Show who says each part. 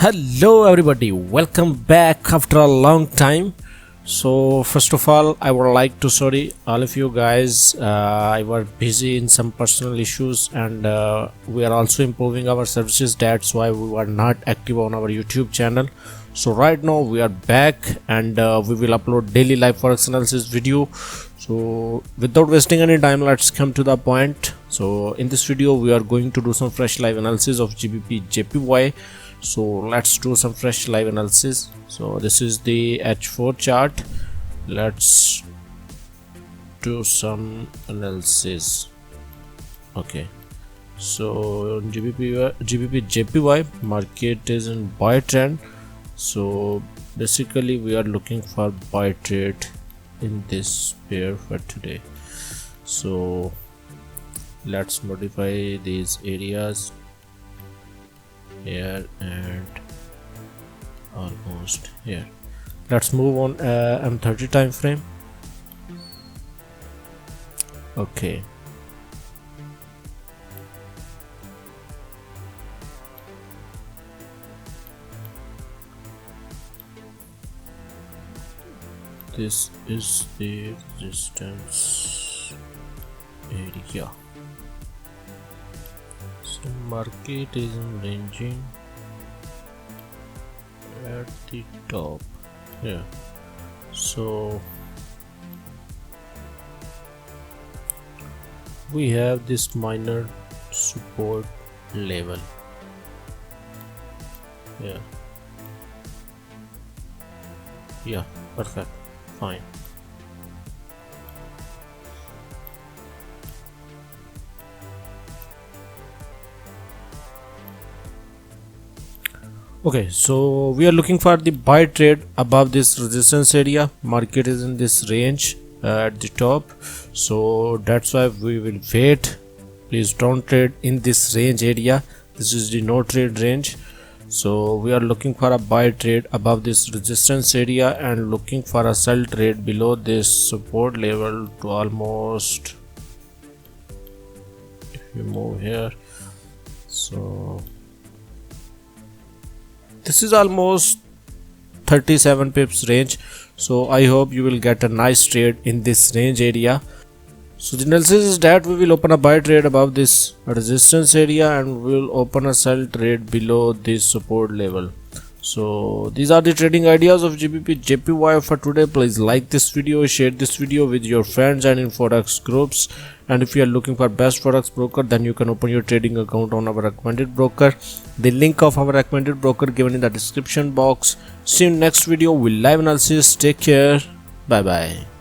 Speaker 1: Hello everybody, welcome back after a long time. So first of all, I would like to sorry all of you guys. I was busy in some personal issues, and we are also improving our services. That's why we were not active on our YouTube channel. So right now we are back, and we will upload daily live forex analysis video. So without wasting any time, let's come to the point. So in this video we are going to do some fresh live analysis of GBPJPY. So let's do some fresh live analysis. So this is the H4 chart. Let's do some analysis. Okay, so GBPJPY market is in buy trend. So basically we are looking for buy trade in this pair for today. So let's modify these areas here and almost here. Let's move on M30 time frame. Okay, this is the resistance area. So market is ranging at the top here. So we have this minor support level here. Yeah, perfect, fine. Okay, so we are looking for the buy trade above this resistance area. Market is in this range at the top, so that's why we will wait. Please don't trade in this range area. This is the no trade range. So we are looking for a buy trade above this resistance area and looking for a sell trade below this support level to almost, if you move here, so this is almost 37 pips range. So I hope you will get a nice trade in this range area. So the analysis is that we will open a buy trade above this resistance area and we will open a sell trade below this support level. So these are the trading ideas of GBPJPY for today. Please like this video, share this video with your friends and in forex groups. And if you are looking for best forex broker, then you can open your trading account on our recommended broker. The link of our recommended broker given in the description box. See you in next video with live analysis. Take care. Bye bye.